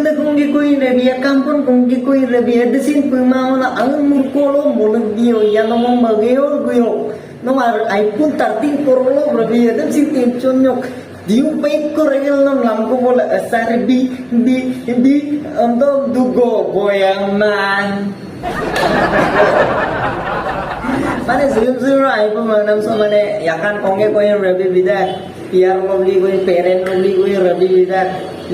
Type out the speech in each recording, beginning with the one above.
na kung gikoy rebiya kampon kung gikoy rebiya desin pumao na ang murkolo molagdiyo yan mo magayor guyo no mar iPhone 13 Pro rebiya desin tensyonyok diu pait ko regel nam lam ko bola sare bi untuk dugo boyang man মানে zoom আহিব নাম মানে yakan konge koy rabi bidat piar lobli koy parent lobli koy rabi bidat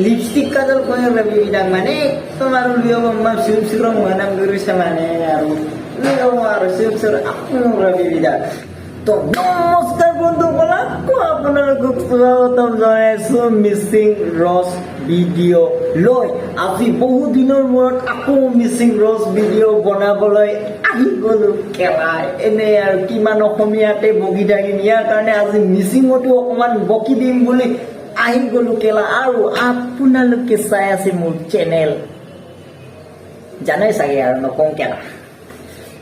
lipstick kadal koy rabi bidat মানে তোমার Leo মাম zoom manam guru samane aru liyo aru zoom aku rabi bidat তো নমস্কার বন্ধুগণ আপোনালোকক স্বাগতম জনাইছো মিসিং ৰছ ভিডিঅ' লৈ আজি বহু দিনৰ মূৰত আকৌ মিসিং ৰছ ভিডিঅ' বনাবলৈ আহি গলো কেলা এনে আৰু কিমান অসমীয়াতে বগি দাগি নিয়াৰ কাৰণে আজি মিসিঙতো অকমান বকি দিম বুলি আহি গলো কেলা আৰু আপোনালোকে চাই আছে মোৰ চেনেল জানাই চাগে আৰু নকওঁ কেলা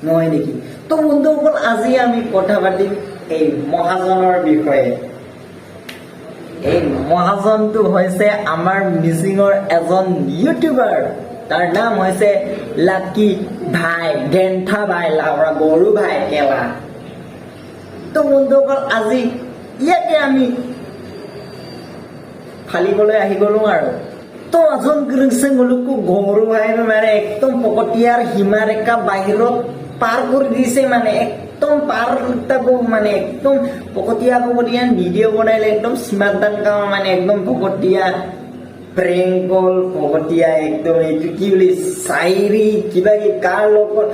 নহয় নেকি তো বন্ধুসকল আজি আমি কথা পাতিম এই মহাজনৰ বিষয়ে এই মহাজনটো হৈছে আমাৰ মিচিঙৰ এজন ইউটিউবাৰ তাৰ নাম হৈছে লাকি ভাই গেন্থা ভাই লাউৰা গৰু ভাই কেলা তো বন্ধুসকল আজি ইয়াকে আমি ফালিবলৈ আহি গলো আৰু তো আজন গ্ৰীষ্ম গলুকো গৰু ভাই মানে একদম পকতিয়াৰ হিমাৰেখা বাহিৰত পাৰ কৰি দিছে মানে একদম পাৰ তাকো মানে একদম পকতিয়া ভিডিঅ' বনাইলে একদম সীমাদান কাম মানে একদম পকতিয়া প্ৰেংকল পকতিয়া একদম এইটো কি বুলি চাইৰি কিবা কাৰ লগত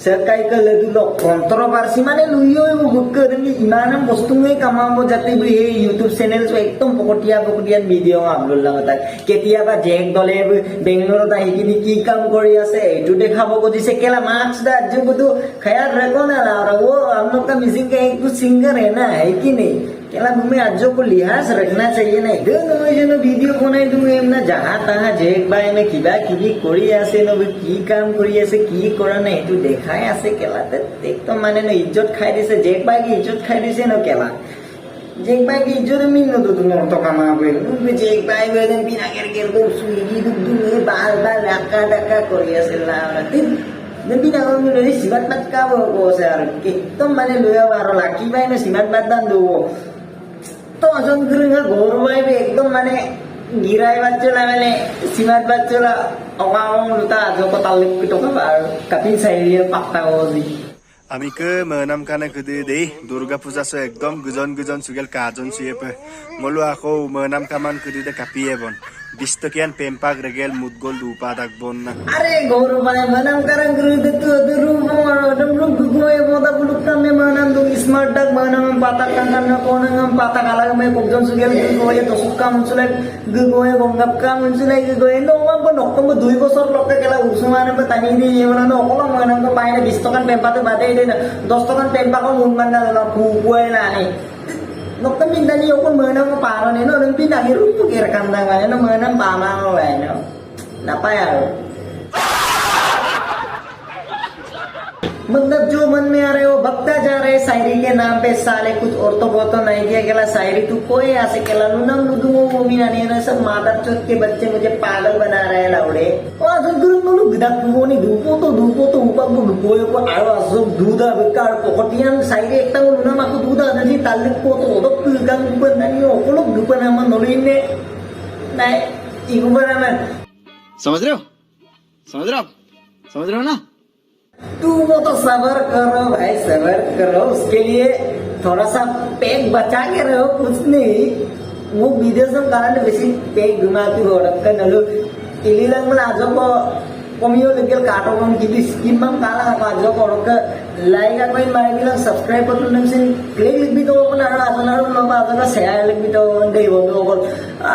সরকারি কলে দিল কন্ট্রোভার্সি মানে লুইও গুকরনি ইমানম বস্তুই কামাবো যাতে এই ইউটিউব চ্যানেল একদম পকটিয়া ভিডিও আপলোড লাগতা কেতিয়াবা জেক দলে বেঙ্গলোৰত আহি কিনি কি কাম কৰি আছে এইটো দেখাব গদিছে কেলা মার্ক্স দা जो खैर रखो ना और वो हम लोग का मिसिंग का एक सिंगर है ना है कि नहीं केला तुम्हें आजो को लिहाज रखना चाहिए ना जो वीडियो बनाई তুমি এমনা জাহা তাহা জেক বাই না কিবা কিবি কৰি আছে ন কি কাম কৰি আছে কি কৰা নাই এইটো দেখাই আছে কেলাতে একদম মানে ন ইজ্জত খাই দিছে জেক বাই কি ইজ্জত খাই দিছে ন কেলা জেক বাই কি ইজ্জত মিন ন তো তুমি তো কামা বই জেক বাই বেদন বিনা কের সুইগি দুদু বাল বাল লাকা ডাকা কৰি আছে না dan pinang dari simat bat ka ko sir একদম মানে লয়া আর লাকি ভাই না সিমাত বাদ দান দো তো আজন গ্রিঙ্গা গৌর ভাই একদম মানে গিরাই বাচ্চলা মানে সিমাত বাচ্চলা অকাও লুতা আজো ko তালিক পিটকা আর কাপিন সাইরিয়া পাক্তা ওজি আমি কে মনাম কানে গদে দে দুর্গা পূজা সো একদম গুজন সুগেল কাজন সুয়েপে মলু আকো মনাম কামান গদে দে কাপিয়ে বন 20 टकियान पेम्पाक रेगेल मुदगोल दुपा दाक बोन ना अरे गौरव भाई मनम करन गुरु तो रूम दम लोग गुगोए बोदा बुलुक्का में मनम दो स्मार्ट डक मनम पाता कंगन कोनम पाता काला में कोगजन सुगेल गुगोए तो सुक्का मुसले गुगोए गंगपका मुसले गुगोए नो मा नक्कम 2 বছর লকে কেলা উসমানে पे तानी दी येवना नो ओला मनम को पाइने 20 टकान पेम्पाते बादे दे 10 टकान पेम्पाको मुन मानना ला कुगोए ना ने Nokta minta ni ako menang ko para ni no nang pinang hiru ko kira kandang kan no menang pama ko no napa ya मतलब जो मन में आ रहे हो बकता जा रहे शायरी के नाम पे साले कुछ और तो बहुत तो नहीं किया केला शायरी तू कोई ऐसे केला लुनम लुदुमो मोमिना नहीं ना सब मादर चौथ के बच्चे मुझे पागल बना रहे हैं लौड़े और जो गुरु मुलु गदक वो नहीं धूपो तो ऊपर कोई को आरो असो दूधा बेकार पकटियान शायरी एक तंग लुनम aku दूधा नहीं तालिक को तो दो पिलगam गुपन नहीं ओकलो गुपन हम नोलिन ने नहीं इगुपन हम समझ रहे हो ना तू वो तो सबर करो भाई सबर करो उसके लिए थोड़ा सा पेट बचा के रहो कुछ नहीं वो वीडियो सब कारण बेसी पेट घुमाती हो रखा नलो इलीलंग में आजो को कमियो लेके काटो कम किसी स्कीम में काला आजो को रखा लाइक कोई मारे बिना सब्सक्राइब कर तुमने से क्लिक लिख भी तो अपन आजो ना रो लोग आजो का शेयर लिख भी तो दे वो तो और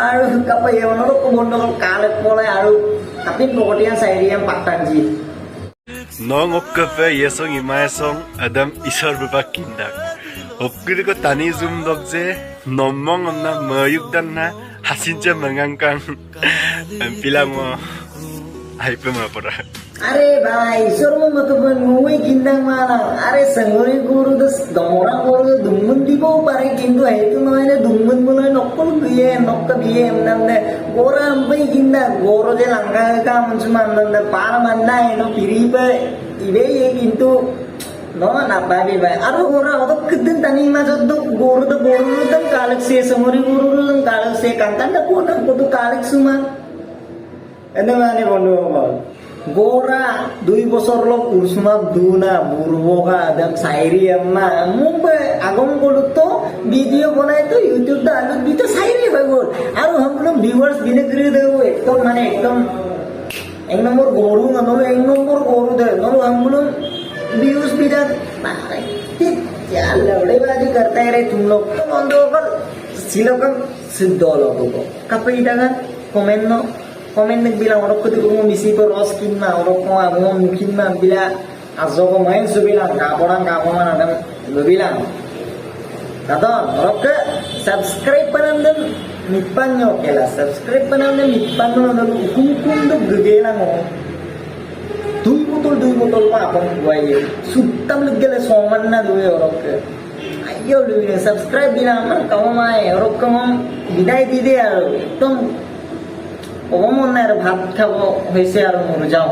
आरो कप ये वो लोग को बोंडो काले पोले आरो tapi pokoknya saya yang patang ji nong okkepe yesong imaesong adam isor bepa kindak okkiri ko tani zoom dok je nomong na mayuk dan na hasinja mengangkang pilang mo Hype mo para. Are bhai, sormo mato ban ngui kindang mana. Are sangori guru das domora guru dumun dibo pare kindu hetu noine dumun bunoi nokkol biye nokka biye emnamne gora ambai kinda goro je langa ka munsuman nanda para manda eno piribe ibe ye kintu no na babi bhai aro gora odok kidin tani ma joddo goro dam kalak se sangori guru dam kalak se kantanda kona kudu kalak suma ene mane bonu bol Gora 2 বছর লোক উরসুমা দুনা বুরবোগা দম সাইরি আম্মা মুম্বে আগম বলু তো video বানাই তো YouTube দা আলু দিতে সাইরি হই গো আর हम लोग ভিউয়ার্স বিনে করে দেব একদম মানে একদম এক নম্বর গরু না নলো এক নম্বর গরু দে নলো हम लोग व्यूज भी जा क्या लड़ेबाजी करते रहे तुम लोग तो बंदो कर silakan sidolo ko kapaidagan komen no komen nagbilang orok ko di mo misipo roskin na orok ko mo mungkin na bila azo ko main subilang kaporan kaporan adam bilang Tadon, orok ke subscribe panandam nipanyo kela subscribe panandam nipanyo na hukum do gede lang mo দুই বোতল মা আপন বুয়াইয়ে সুত্তাম গেলে সমান না দুই orok ke ayo lu subscribe bilang man kamu mah orok kamu বিদায় দি দে আর একদম অবমন্যার ভাত খাবো হয়েছে আর মরে যাও